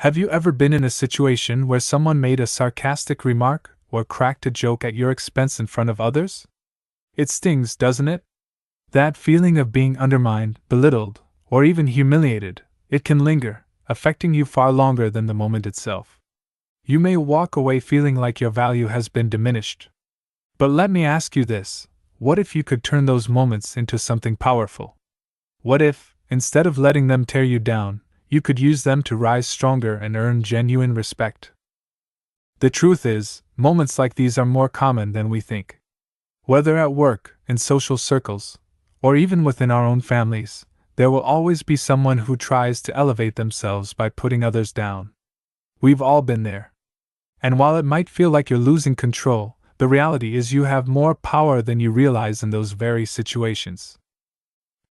Have you ever been in a situation where someone made a sarcastic remark or cracked a joke at your expense in front of others? It stings, doesn't it? That feeling of being undermined, belittled, or even humiliated, it can linger, affecting you far longer than the moment itself. You may walk away feeling like your value has been diminished. But let me ask you this: what if you could turn those moments into something powerful? What if, instead of letting them tear you down, you could use them to rise stronger and earn genuine respect? The truth is, moments like these are more common than we think. Whether at work, in social circles, or even within our own families, there will always be someone who tries to elevate themselves by putting others down. We've all been there. And while it might feel like you're losing control, the reality is you have more power than you realize in those very situations.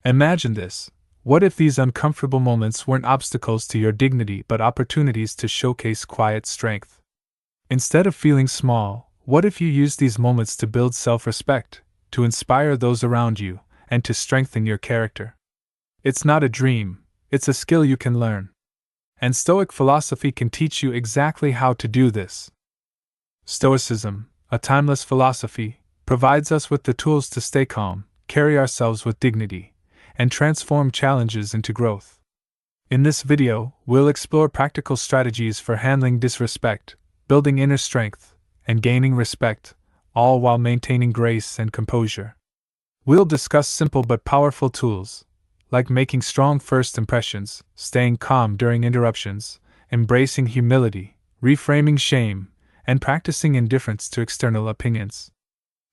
Imagine this: what if these uncomfortable moments weren't obstacles to your dignity but opportunities to showcase quiet strength? Instead of feeling small, what if you used these moments to build self-respect, to inspire those around you, and to strengthen your character? It's not a dream, it's a skill you can learn. And Stoic philosophy can teach you exactly how to do this. Stoicism, a timeless philosophy, provides us with the tools to stay calm, carry ourselves with dignity, and transform challenges into growth. In this video, we'll explore practical strategies for handling disrespect, building inner strength, and gaining respect, all while maintaining grace and composure. We'll discuss simple but powerful tools, like making strong first impressions, staying calm during interruptions, embracing humility, reframing shame, and practicing indifference to external opinions.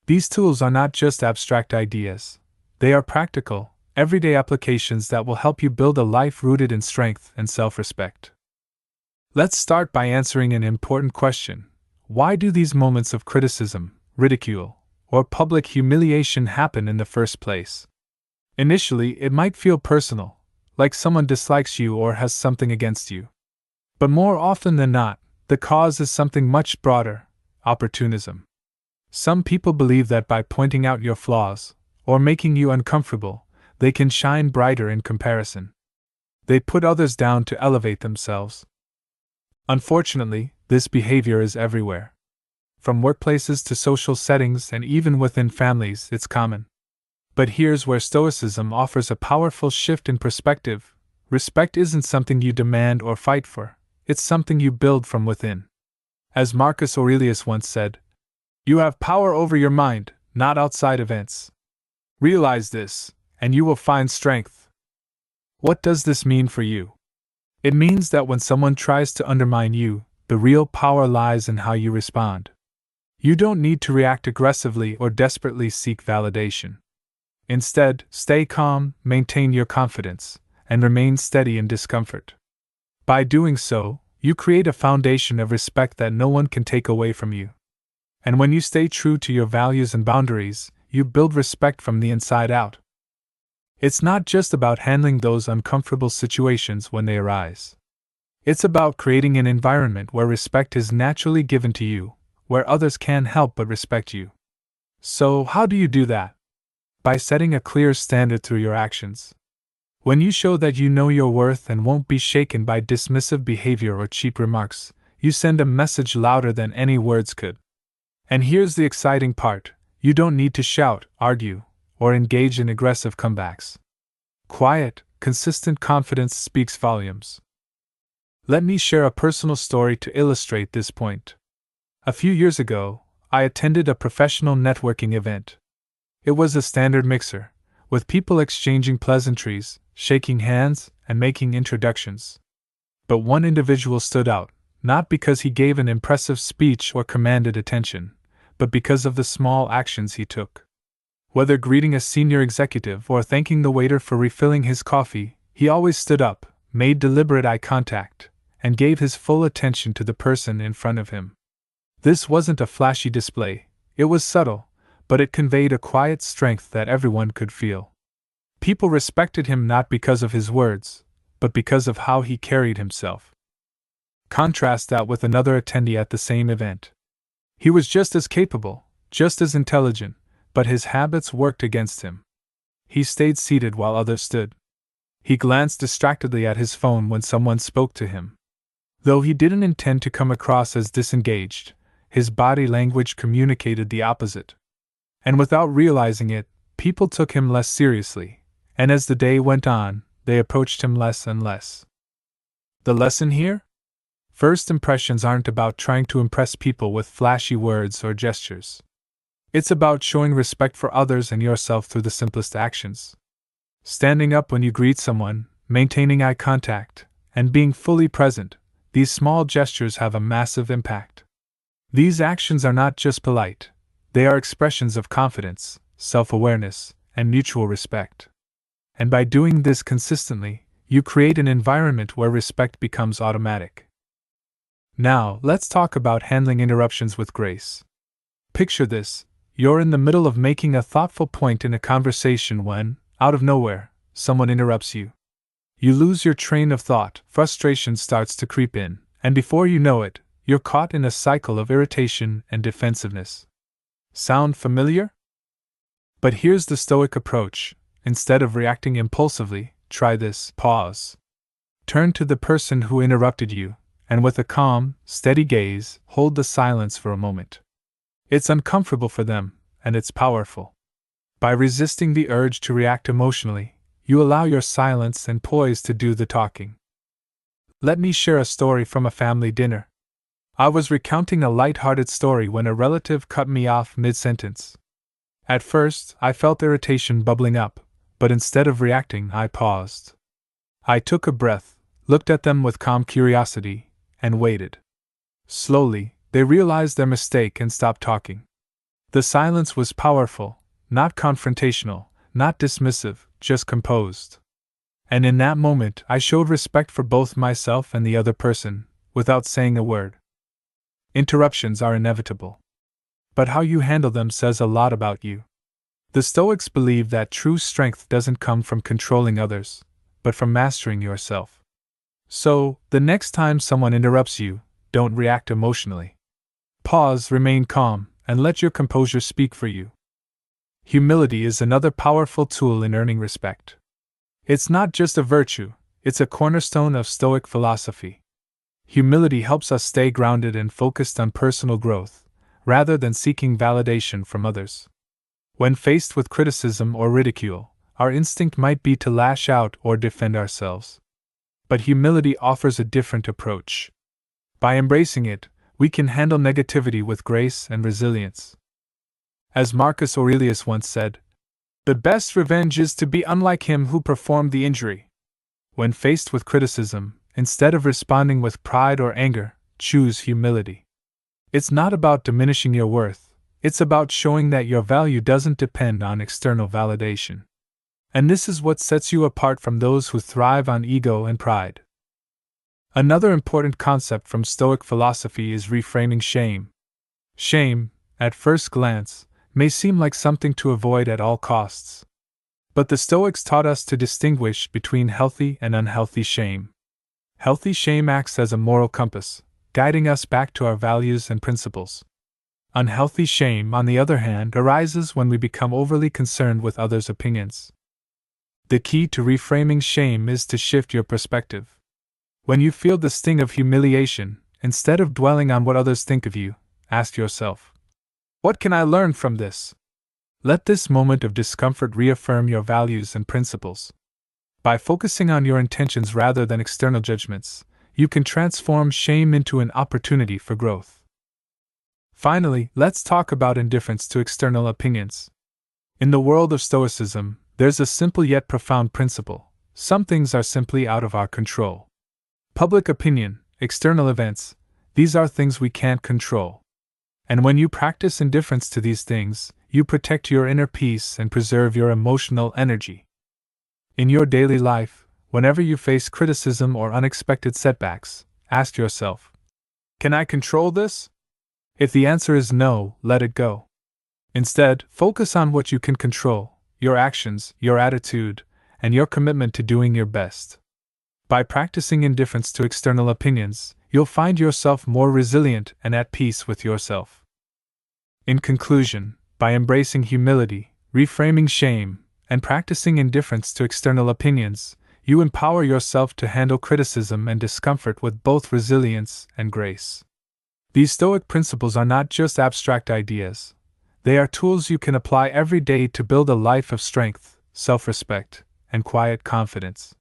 These tools are not just abstract ideas. They are practical, everyday applications that will help you build a life rooted in strength and self-respect. Let's start by answering an important question: why do these moments of criticism, ridicule, or public humiliation happen in the first place? Initially, it might feel personal, like someone dislikes you or has something against you. But more often than not, the cause is something much broader: opportunism. Some people believe that by pointing out your flaws, or making you uncomfortable, they can shine brighter in comparison. They put others down to elevate themselves. Unfortunately, this behavior is everywhere. From workplaces to social settings and even within families, it's common. But here's where Stoicism offers a powerful shift in perspective. Respect isn't something you demand or fight for, it's something you build from within. As Marcus Aurelius once said, "You have power over your mind, not outside events. Realize this, and you will find strength." What does this mean for you? It means that when someone tries to undermine you, the real power lies in how you respond. You don't need to react aggressively or desperately seek validation. Instead, stay calm, maintain your confidence, and remain steady in discomfort. By doing so, you create a foundation of respect that no one can take away from you. And when you stay true to your values and boundaries, you build respect from the inside out. It's not just about handling those uncomfortable situations when they arise. It's about creating an environment where respect is naturally given to you, where others can't help but respect you. So, how do you do that? By setting a clear standard through your actions. When you show that you know your worth and won't be shaken by dismissive behavior or cheap remarks, you send a message louder than any words could. And here's the exciting part: you don't need to shout, argue, or engage in aggressive comebacks. Quiet, consistent confidence speaks volumes. Let me share a personal story to illustrate this point. A few years ago, I attended a professional networking event. It was a standard mixer, with people exchanging pleasantries, shaking hands, and making introductions. But one individual stood out, not because he gave an impressive speech or commanded attention, but because of the small actions he took. Whether greeting a senior executive or thanking the waiter for refilling his coffee, he always stood up, made deliberate eye contact, and gave his full attention to the person in front of him. This wasn't a flashy display, it was subtle, but it conveyed a quiet strength that everyone could feel. People respected him not because of his words, but because of how he carried himself. Contrast that with another attendee at the same event. He was just as capable, just as intelligent, but his habits worked against him. He stayed seated while others stood. He glanced distractedly at his phone when someone spoke to him. Though he didn't intend to come across as disengaged, his body language communicated the opposite. And without realizing it, people took him less seriously, and as the day went on, they approached him less and less. The lesson here? First impressions aren't about trying to impress people with flashy words or gestures. It's about showing respect for others and yourself through the simplest actions. Standing up when you greet someone, maintaining eye contact, and being fully present, these small gestures have a massive impact. These actions are not just polite, they are expressions of confidence, self-awareness, and mutual respect. And by doing this consistently, you create an environment where respect becomes automatic. Now, let's talk about handling interruptions with grace. Picture this: you're in the middle of making a thoughtful point in a conversation when, out of nowhere, someone interrupts you. You lose your train of thought, frustration starts to creep in, and before you know it, you're caught in a cycle of irritation and defensiveness. Sound familiar? But here's the Stoic approach. Instead of reacting impulsively, try this: pause. Turn to the person who interrupted you, and with a calm, steady gaze, hold the silence for a moment. It's uncomfortable for them, and it's powerful. By resisting the urge to react emotionally, you allow your silence and poise to do the talking. Let me share a story from a family dinner. I was recounting a light-hearted story when a relative cut me off mid-sentence. At first, I felt irritation bubbling up, but instead of reacting, I paused. I took a breath, looked at them with calm curiosity, and waited. Slowly, they realized their mistake and stopped talking. The silence was powerful, not confrontational, not dismissive, just composed. And in that moment, I showed respect for both myself and the other person, without saying a word. Interruptions are inevitable. But how you handle them says a lot about you. The Stoics believe that true strength doesn't come from controlling others, but from mastering yourself. So, the next time someone interrupts you, don't react emotionally. Pause, remain calm, and let your composure speak for you. Humility is another powerful tool in earning respect. It's not just a virtue, it's a cornerstone of Stoic philosophy. Humility helps us stay grounded and focused on personal growth, rather than seeking validation from others. When faced with criticism or ridicule, our instinct might be to lash out or defend ourselves. But humility offers a different approach. By embracing it, we can handle negativity with grace and resilience. As Marcus Aurelius once said, "The best revenge is to be unlike him who performed the injury." When faced with criticism, instead of responding with pride or anger, choose humility. It's not about diminishing your worth, it's about showing that your value doesn't depend on external validation. And this is what sets you apart from those who thrive on ego and pride. Another important concept from Stoic philosophy is reframing shame. Shame, at first glance, may seem like something to avoid at all costs. But the Stoics taught us to distinguish between healthy and unhealthy shame. Healthy shame acts as a moral compass, guiding us back to our values and principles. Unhealthy shame, on the other hand, arises when we become overly concerned with others' opinions. The key to reframing shame is to shift your perspective. When you feel the sting of humiliation, instead of dwelling on what others think of you, ask yourself, "What can I learn from this?" Let this moment of discomfort reaffirm your values and principles. By focusing on your intentions rather than external judgments, you can transform shame into an opportunity for growth. Finally, let's talk about indifference to external opinions. In the world of Stoicism, there's a simple yet profound principle: some things are simply out of our control. Public opinion, external events, these are things we can't control. And when you practice indifference to these things, you protect your inner peace and preserve your emotional energy. In your daily life, whenever you face criticism or unexpected setbacks, ask yourself, "Can I control this?" If the answer is no, let it go. Instead, focus on what you can control: your actions, your attitude, and your commitment to doing your best. By practicing indifference to external opinions, you'll find yourself more resilient and at peace with yourself. In conclusion, by embracing humility, reframing shame, and practicing indifference to external opinions, You empower yourself to handle criticism and discomfort with both resilience and grace. These Stoic principles are not just abstract ideas. They are tools you can apply every day to build a life of strength, self-respect, and quiet confidence.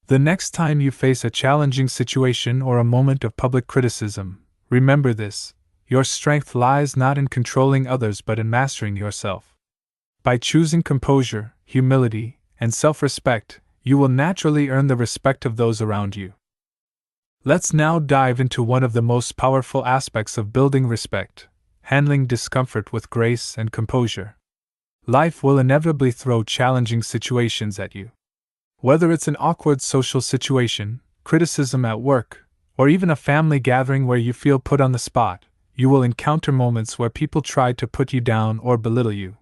The next time you face a challenging situation or a moment of public criticism, remember this: your strength lies not in controlling others but in mastering yourself. By choosing composure, humility, and self-respect, you will naturally earn the respect of those around you. Let's now dive into one of the most powerful aspects of building respect: handling discomfort with grace and composure. Life will inevitably throw challenging situations at you. Whether it's an awkward social situation, criticism at work, or even a family gathering where you feel put on the spot, you will encounter moments where people try to put you down or belittle you.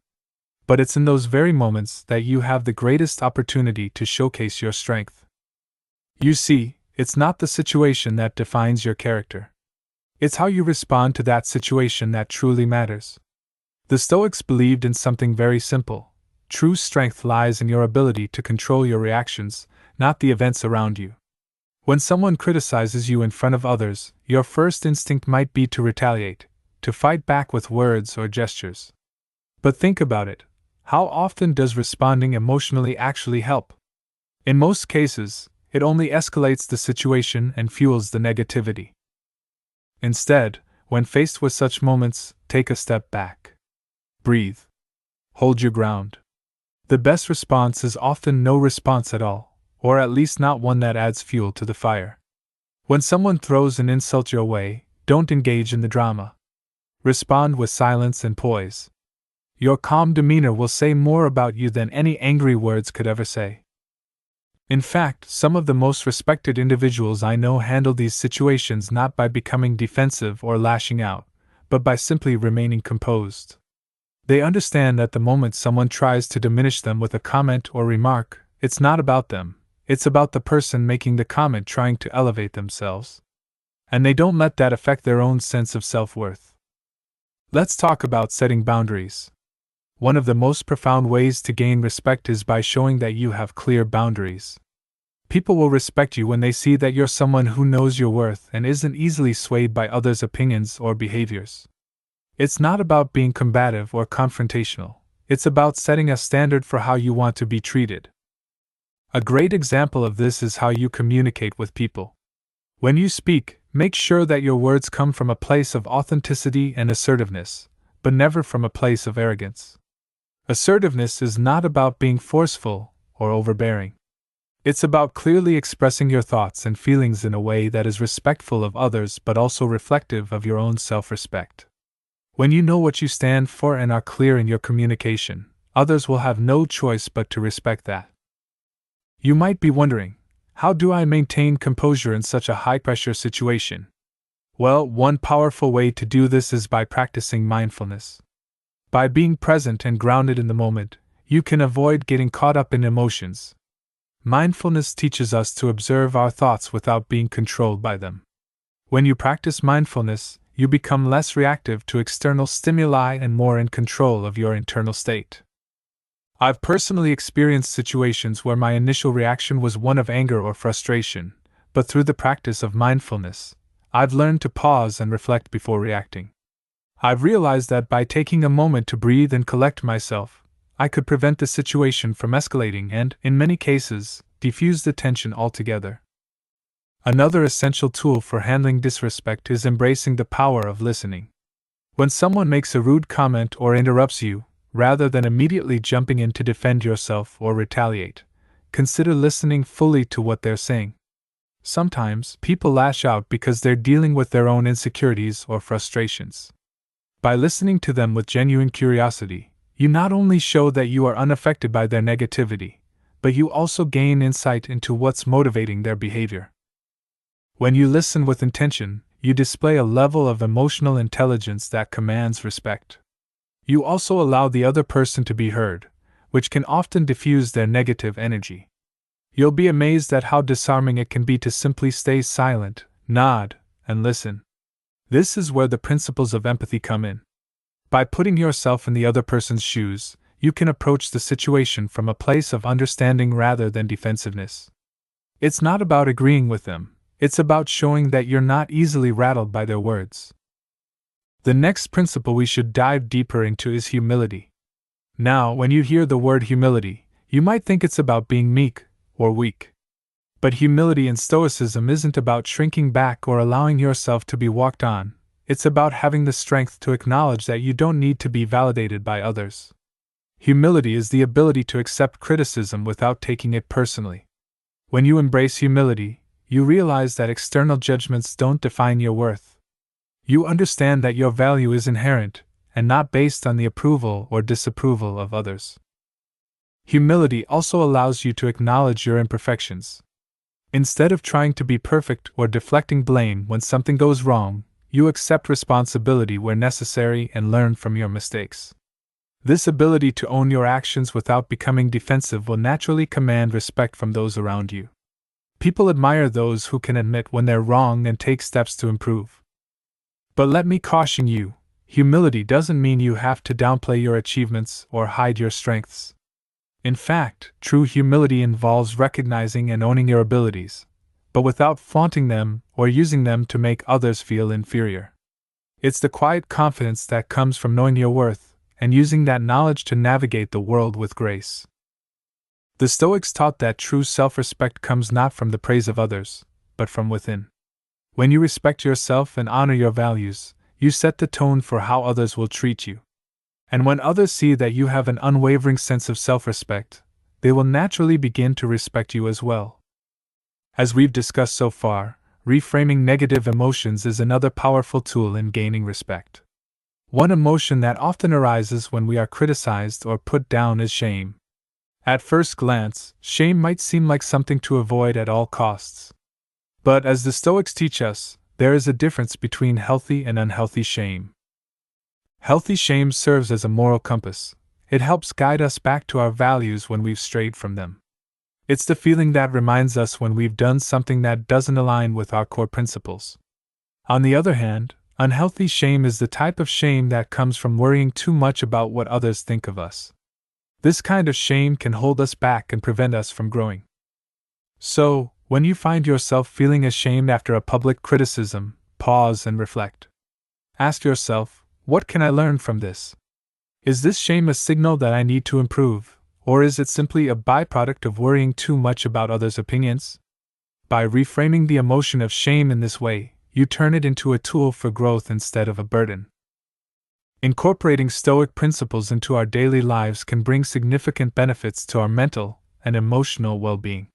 But it's in those very moments that you have the greatest opportunity to showcase your strength. You see, it's not the situation that defines your character. It's how you respond to that situation that truly matters. The Stoics believed in something very simple: true strength lies in your ability to control your reactions, not the events around you. When someone criticizes you in front of others, your first instinct might be to retaliate, to fight back with words or gestures. But think about it: how often does responding emotionally actually help? In most cases, it only escalates the situation and fuels the negativity. Instead, when faced with such moments, take a step back. Breathe. Hold your ground. The best response is often no response at all, or at least not one that adds fuel to the fire. When someone throws an insult your way, don't engage in the drama. Respond with silence and poise. Your calm demeanor will say more about you than any angry words could ever say. In fact, some of the most respected individuals I know handle these situations not by becoming defensive or lashing out, but by simply remaining composed. They understand that the moment someone tries to diminish them with a comment or remark, it's not about them, it's about the person making the comment trying to elevate themselves. And they don't let that affect their own sense of self-worth. Let's talk about setting boundaries. One of the most profound ways to gain respect is by showing that you have clear boundaries. People will respect you when they see that you're someone who knows your worth and isn't easily swayed by others' opinions or behaviors. It's not about being combative or confrontational. It's about setting a standard for how you want to be treated. A great example of this is how you communicate with people. When you speak, make sure that your words come from a place of authenticity and assertiveness, but never from a place of arrogance. Assertiveness is not about being forceful or overbearing. It's about clearly expressing your thoughts and feelings in a way that is respectful of others but also reflective of your own self-respect. When you know what you stand for and are clear in your communication, others will have no choice but to respect that. You might be wondering, how do I maintain composure in such a high-pressure situation? Well, one powerful way to do this is by practicing mindfulness. By being present and grounded in the moment, you can avoid getting caught up in emotions. Mindfulness teaches us to observe our thoughts without being controlled by them. When you practice mindfulness, you become less reactive to external stimuli and more in control of your internal state. I've personally experienced situations where my initial reaction was one of anger or frustration, but through the practice of mindfulness, I've learned to pause and reflect before reacting. I've realized that by taking a moment to breathe and collect myself, I could prevent the situation from escalating and, in many cases, defuse the tension altogether. Another essential tool for handling disrespect is embracing the power of listening. When someone makes a rude comment or interrupts you, rather than immediately jumping in to defend yourself or retaliate, consider listening fully to what they're saying. Sometimes, people lash out because they're dealing with their own insecurities or frustrations. By listening to them with genuine curiosity, you not only show that you are unaffected by their negativity, but you also gain insight into what's motivating their behavior. When you listen with intention, you display a level of emotional intelligence that commands respect. You also allow the other person to be heard, which can often diffuse their negative energy. You'll be amazed at how disarming it can be to simply stay silent, nod, and listen. This is where the principles of empathy come in. By putting yourself in the other person's shoes, you can approach the situation from a place of understanding rather than defensiveness. It's not about agreeing with them, it's about showing that you're not easily rattled by their words. The next principle we should dive deeper into is humility. Now, when you hear the word humility, you might think it's about being meek or weak. But humility in Stoicism isn't about shrinking back or allowing yourself to be walked on, it's about having the strength to acknowledge that you don't need to be validated by others. Humility is the ability to accept criticism without taking it personally. When you embrace humility, you realize that external judgments don't define your worth. You understand that your value is inherent, and not based on the approval or disapproval of others. Humility also allows you to acknowledge your imperfections. Instead of trying to be perfect or deflecting blame when something goes wrong, you accept responsibility where necessary and learn from your mistakes. This ability to own your actions without becoming defensive will naturally command respect from those around you. People admire those who can admit when they're wrong and take steps to improve. But let me caution you, humility doesn't mean you have to downplay your achievements or hide your strengths. In fact, true humility involves recognizing and owning your abilities, but without flaunting them or using them to make others feel inferior. It's the quiet confidence that comes from knowing your worth and using that knowledge to navigate the world with grace. The Stoics taught that true self-respect comes not from the praise of others, but from within. When you respect yourself and honor your values, you set the tone for how others will treat you. And when others see that you have an unwavering sense of self-respect, they will naturally begin to respect you as well. As we've discussed so far, reframing negative emotions is another powerful tool in gaining respect. One emotion that often arises when we are criticized or put down is shame. At first glance, shame might seem like something to avoid at all costs. But as the Stoics teach us, there is a difference between healthy and unhealthy shame. Healthy shame serves as a moral compass. It helps guide us back to our values when we've strayed from them. It's the feeling that reminds us when we've done something that doesn't align with our core principles. On the other hand, unhealthy shame is the type of shame that comes from worrying too much about what others think of us. This kind of shame can hold us back and prevent us from growing. So, when you find yourself feeling ashamed after a public criticism, pause and reflect. Ask yourself, what can I learn from this? Is this shame a signal that I need to improve, or is it simply a byproduct of worrying too much about others' opinions? By reframing the emotion of shame in this way, you turn it into a tool for growth instead of a burden. Incorporating Stoic principles into our daily lives can bring significant benefits to our mental and emotional well-being.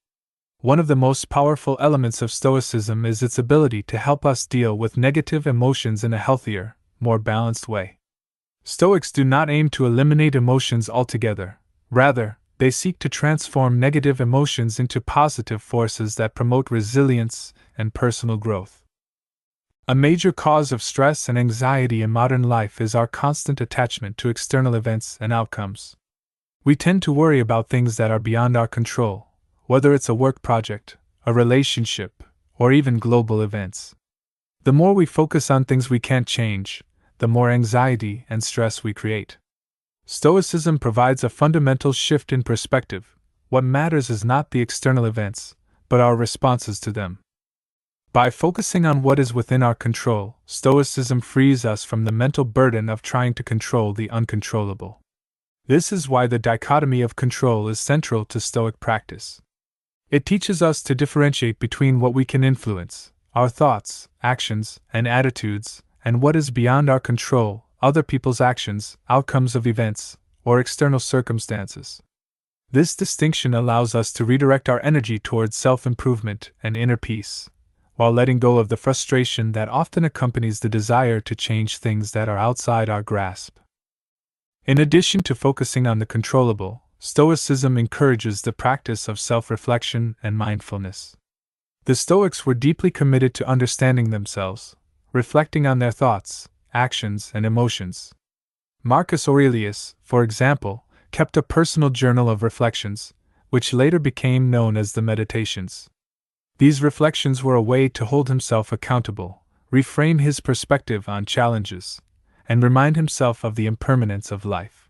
One of the most powerful elements of Stoicism is its ability to help us deal with negative emotions in a healthier, more balanced way. Stoics do not aim to eliminate emotions altogether. Rather, they seek to transform negative emotions into positive forces that promote resilience and personal growth. A major cause of stress and anxiety in modern life is our constant attachment to external events and outcomes. We tend to worry about things that are beyond our control, whether it's a work project, a relationship, or even global events. The more we focus on things we can't change, the more anxiety and stress we create. Stoicism provides a fundamental shift in perspective. What matters is not the external events, but our responses to them. By focusing on what is within our control, Stoicism frees us from the mental burden of trying to control the uncontrollable. This is why the dichotomy of control is central to Stoic practice. It teaches us to differentiate between what we can influence, our thoughts, actions, and attitudes, and what is beyond our control, other people's actions, outcomes of events, or external circumstances. This distinction allows us to redirect our energy towards self-improvement and inner peace, while letting go of the frustration that often accompanies the desire to change things that are outside our grasp. In addition to focusing on the controllable, Stoicism encourages the practice of self-reflection and mindfulness. The Stoics were deeply committed to understanding themselves, reflecting on their thoughts, actions, and emotions. Marcus Aurelius, for example, kept a personal journal of reflections, which later became known as the Meditations. These reflections were a way to hold himself accountable, reframe his perspective on challenges, and remind himself of the impermanence of life.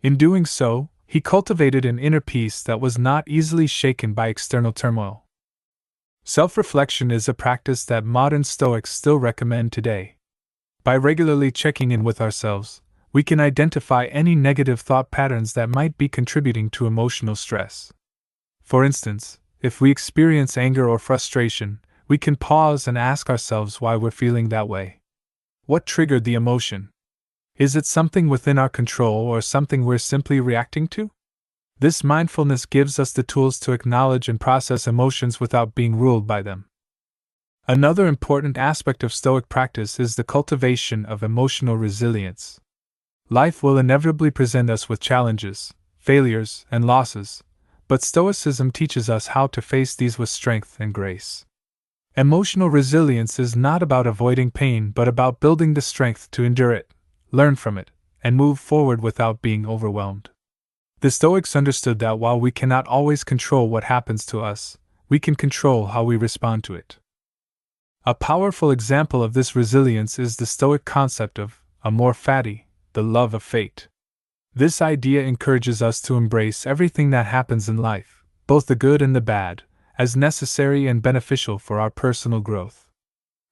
In doing so, he cultivated an inner peace that was not easily shaken by external turmoil. Self-reflection is a practice that modern Stoics still recommend today. By regularly checking in with ourselves, we can identify any negative thought patterns that might be contributing to emotional stress. For instance, if we experience anger or frustration, we can pause and ask ourselves why we're feeling that way. What triggered the emotion? Is it something within our control or something we're simply reacting to? This mindfulness gives us the tools to acknowledge and process emotions without being ruled by them. Another important aspect of Stoic practice is the cultivation of emotional resilience. Life will inevitably present us with challenges, failures, and losses, but Stoicism teaches us how to face these with strength and grace. Emotional resilience is not about avoiding pain but about building the strength to endure it, learn from it, and move forward without being overwhelmed. The Stoics understood that while we cannot always control what happens to us, we can control how we respond to it. A powerful example of this resilience is the Stoic concept of amor fati, the love of fate. This idea encourages us to embrace everything that happens in life, both the good and the bad, as necessary and beneficial for our personal growth.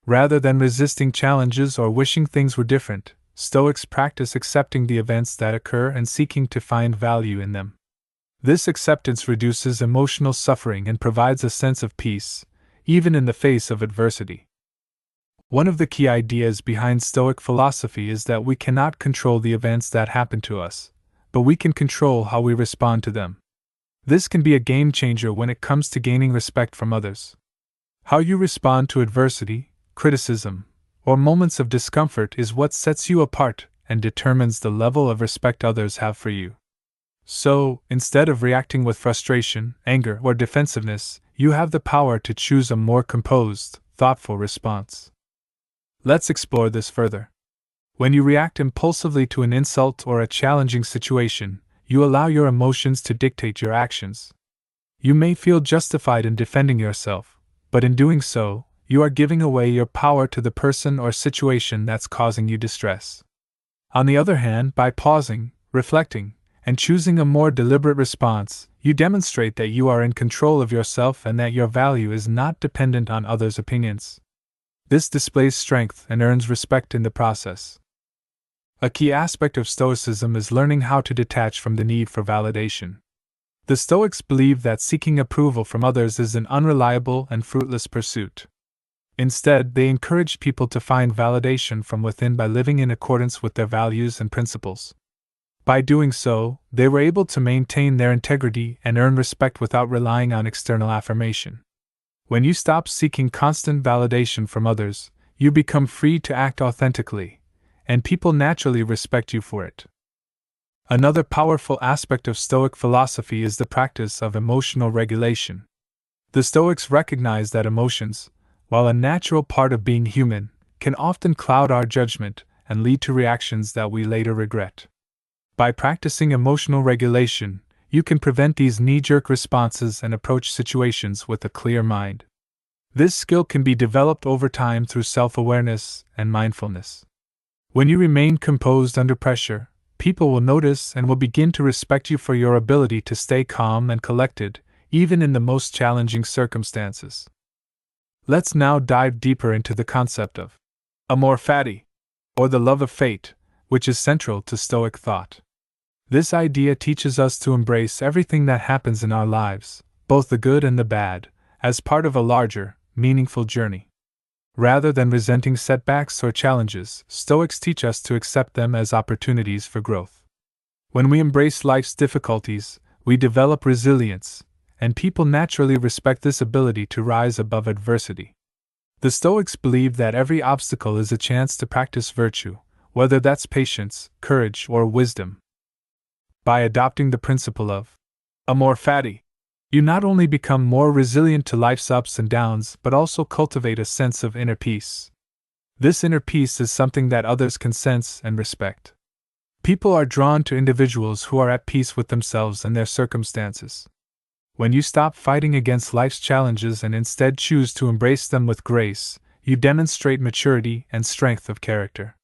Rather than resisting challenges or wishing things were different, Stoics practice accepting the events that occur and seeking to find value in them. This acceptance reduces emotional suffering and provides a sense of peace, even in the face of adversity. One of the key ideas behind Stoic philosophy is that we cannot control the events that happen to us, but we can control how we respond to them. This can be a game changer when it comes to gaining respect from others. How you respond to adversity, criticism, or moments of discomfort is what sets you apart and determines the level of respect others have for you. So, instead of reacting with frustration, anger, or defensiveness, you have the power to choose a more composed, thoughtful response. Let's explore this further. When you react impulsively to an insult or a challenging situation, you allow your emotions to dictate your actions. You may feel justified in defending yourself, but in doing so, you are giving away your power to the person or situation that's causing you distress. On the other hand, by pausing, reflecting, and choosing a more deliberate response, you demonstrate that you are in control of yourself and that your value is not dependent on others' opinions. This displays strength and earns respect in the process. A key aspect of Stoicism is learning how to detach from the need for validation. The Stoics believe that seeking approval from others is an unreliable and fruitless pursuit. Instead, they encourage people to find validation from within by living in accordance with their values and principles. By doing so, they were able to maintain their integrity and earn respect without relying on external affirmation. When you stop seeking constant validation from others, you become free to act authentically, and people naturally respect you for it. Another powerful aspect of Stoic philosophy is the practice of emotional regulation. The Stoics recognize that emotions, while a natural part of being human, can often cloud our judgment and lead to reactions that we later regret. By practicing emotional regulation, you can prevent these knee-jerk responses and approach situations with a clear mind. This skill can be developed over time through self-awareness and mindfulness. When you remain composed under pressure, people will notice and will begin to respect you for your ability to stay calm and collected, even in the most challenging circumstances. Let's now dive deeper into the concept of amor fati, or the love of fate, which is central to Stoic thought. This idea teaches us to embrace everything that happens in our lives, both the good and the bad, as part of a larger, meaningful journey. Rather than resenting setbacks or challenges, Stoics teach us to accept them as opportunities for growth. When we embrace life's difficulties, we develop resilience, and people naturally respect this ability to rise above adversity. The Stoics believe that every obstacle is a chance to practice virtue, whether that's patience, courage, or wisdom. By adopting the principle of amor fati, you not only become more resilient to life's ups and downs but also cultivate a sense of inner peace. This inner peace is something that others can sense and respect. People are drawn to individuals who are at peace with themselves and their circumstances. When you stop fighting against life's challenges and instead choose to embrace them with grace, you demonstrate maturity and strength of character.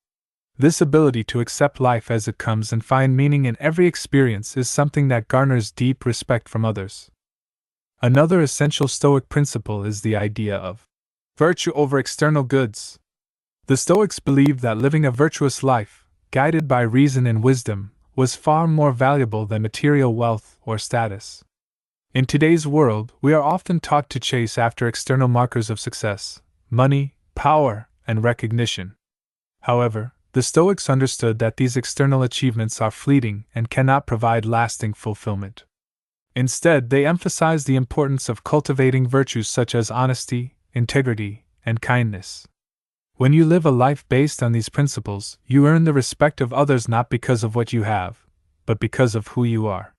This ability to accept life as it comes and find meaning in every experience is something that garners deep respect from others. Another essential Stoic principle is the idea of virtue over external goods. The Stoics believed that living a virtuous life, guided by reason and wisdom, was far more valuable than material wealth or status. In today's world, we are often taught to chase after external markers of success, money, power, and recognition. However, the Stoics understood that these external achievements are fleeting and cannot provide lasting fulfillment. Instead, they emphasized the importance of cultivating virtues such as honesty, integrity, and kindness. When you live a life based on these principles, you earn the respect of others not because of what you have, but because of who you are.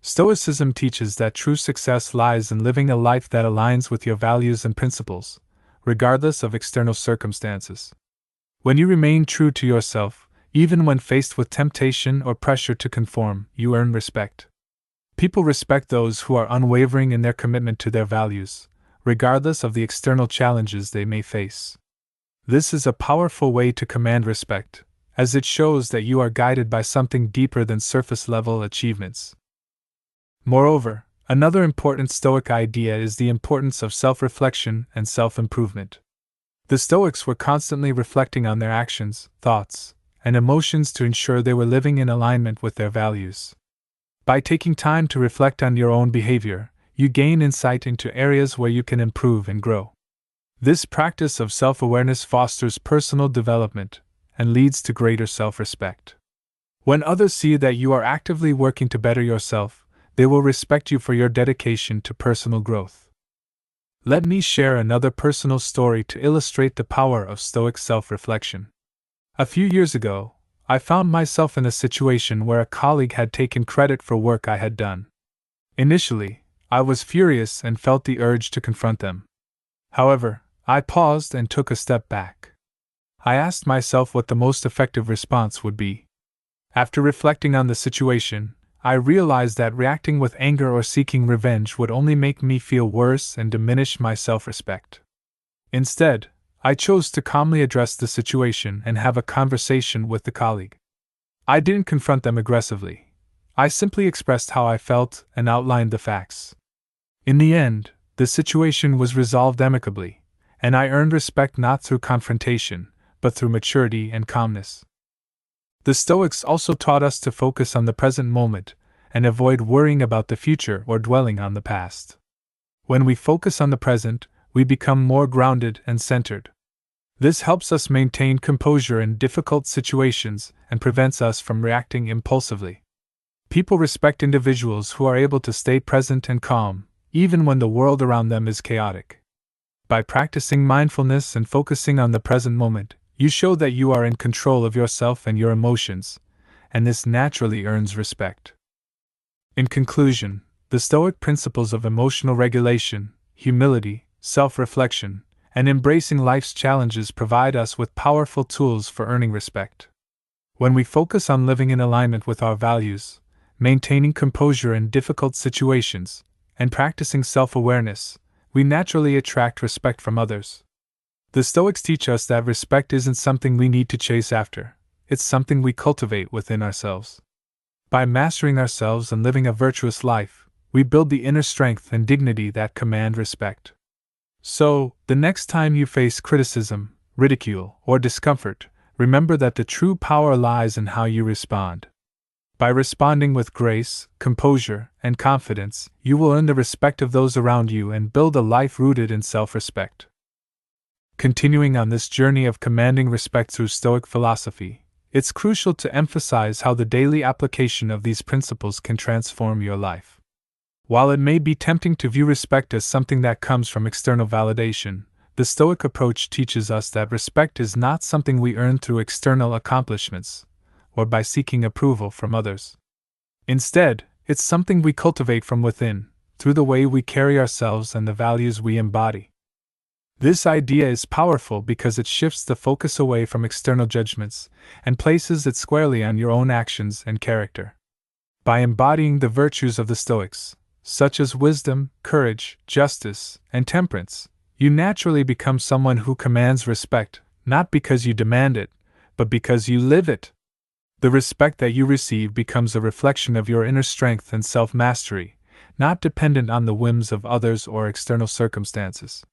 Stoicism teaches that true success lies in living a life that aligns with your values and principles, regardless of external circumstances. When you remain true to yourself, even when faced with temptation or pressure to conform, you earn respect. People respect those who are unwavering in their commitment to their values, regardless of the external challenges they may face. This is a powerful way to command respect, as it shows that you are guided by something deeper than surface-level achievements. Moreover, another important Stoic idea is the importance of self-reflection and self-improvement. The Stoics were constantly reflecting on their actions, thoughts, and emotions to ensure they were living in alignment with their values. By taking time to reflect on your own behavior, you gain insight into areas where you can improve and grow. This practice of self-awareness fosters personal development and leads to greater self-respect. When others see that you are actively working to better yourself, they will respect you for your dedication to personal growth. Let me share another personal story to illustrate the power of Stoic self-reflection. A few years ago, I found myself in a situation where a colleague had taken credit for work I had done. Initially, I was furious and felt the urge to confront them. However, I paused and took a step back. I asked myself what the most effective response would be. After reflecting on the situation, I realized that reacting with anger or seeking revenge would only make me feel worse and diminish my self-respect. Instead, I chose to calmly address the situation and have a conversation with the colleague. I didn't confront them aggressively. I simply expressed how I felt and outlined the facts. In the end, the situation was resolved amicably, and I earned respect not through confrontation, but through maturity and calmness. The Stoics also taught us to focus on the present moment and avoid worrying about the future or dwelling on the past. When we focus on the present, we become more grounded and centered. This helps us maintain composure in difficult situations and prevents us from reacting impulsively. People respect individuals who are able to stay present and calm, even when the world around them is chaotic. By practicing mindfulness and focusing on the present moment, you show that you are in control of yourself and your emotions, and this naturally earns respect. In conclusion, the Stoic principles of emotional regulation, humility, self-reflection, and embracing life's challenges provide us with powerful tools for earning respect. When we focus on living in alignment with our values, maintaining composure in difficult situations, and practicing self-awareness, we naturally attract respect from others. The Stoics teach us that respect isn't something we need to chase after, it's something we cultivate within ourselves. By mastering ourselves and living a virtuous life, we build the inner strength and dignity that command respect. So, the next time you face criticism, ridicule, or discomfort, remember that the true power lies in how you respond. By responding with grace, composure, and confidence, you will earn the respect of those around you and build a life rooted in self-respect. Continuing on this journey of commanding respect through Stoic philosophy, it's crucial to emphasize how the daily application of these principles can transform your life. While it may be tempting to view respect as something that comes from external validation, the Stoic approach teaches us that respect is not something we earn through external accomplishments, or by seeking approval from others. Instead, it's something we cultivate from within, through the way we carry ourselves and the values we embody. This idea is powerful because it shifts the focus away from external judgments and places it squarely on your own actions and character. By embodying the virtues of the Stoics, such as wisdom, courage, justice, and temperance, you naturally become someone who commands respect, not because you demand it, but because you live it. The respect that you receive becomes a reflection of your inner strength and self-mastery, not dependent on the whims of others or external circumstances.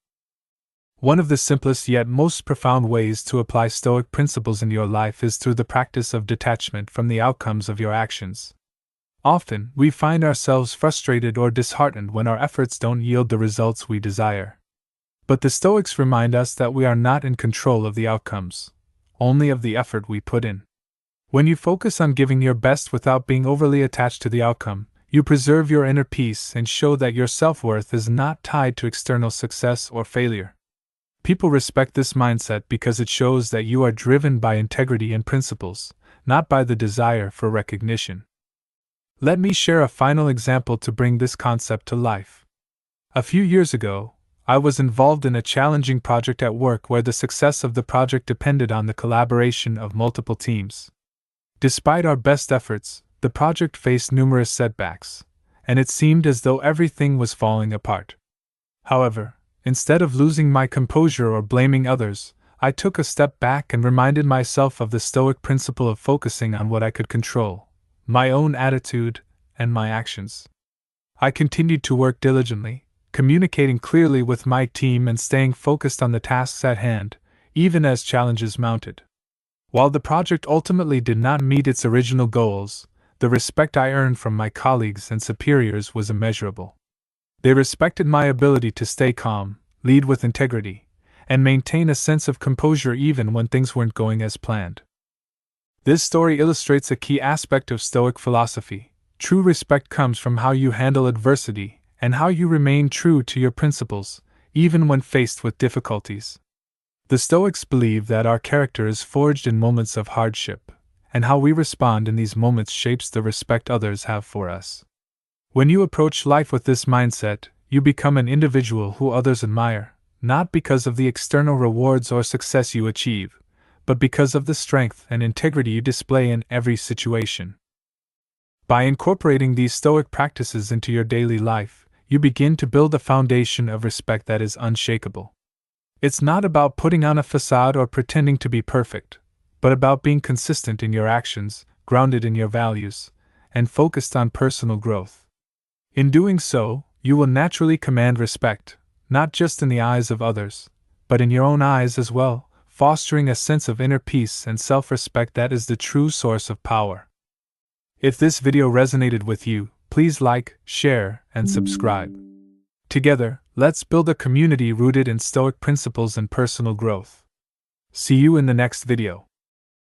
One of the simplest yet most profound ways to apply Stoic principles in your life is through the practice of detachment from the outcomes of your actions. Often, we find ourselves frustrated or disheartened when our efforts don't yield the results we desire. But the Stoics remind us that we are not in control of the outcomes, only of the effort we put in. When you focus on giving your best without being overly attached to the outcome, you preserve your inner peace and show that your self-worth is not tied to external success or failure. People respect this mindset because it shows that you are driven by integrity and principles, not by the desire for recognition. Let me share a final example to bring this concept to life. A few years ago, I was involved in a challenging project at work where the success of the project depended on the collaboration of multiple teams. Despite our best efforts, the project faced numerous setbacks, and it seemed as though everything was falling apart. However, instead of losing my composure or blaming others, I took a step back and reminded myself of the Stoic principle of focusing on what I could control, my own attitude, and my actions. I continued to work diligently, communicating clearly with my team and staying focused on the tasks at hand, even as challenges mounted. While the project ultimately did not meet its original goals, the respect I earned from my colleagues and superiors was immeasurable. They respected my ability to stay calm, lead with integrity, and maintain a sense of composure even when things weren't going as planned. This story illustrates a key aspect of Stoic philosophy. True respect comes from how you handle adversity and how you remain true to your principles, even when faced with difficulties. The Stoics believe that our character is forged in moments of hardship, and how we respond in these moments shapes the respect others have for us. When you approach life with this mindset, you become an individual who others admire, not because of the external rewards or success you achieve, but because of the strength and integrity you display in every situation. By incorporating these Stoic practices into your daily life, you begin to build a foundation of respect that is unshakable. It's not about putting on a facade or pretending to be perfect, but about being consistent in your actions, grounded in your values, and focused on personal growth. In doing so, you will naturally command respect, not just in the eyes of others, but in your own eyes as well, fostering a sense of inner peace and self-respect that is the true source of power. If this video resonated with you, please like, share, and subscribe. Together, let's build a community rooted in Stoic principles and personal growth. See you in the next video.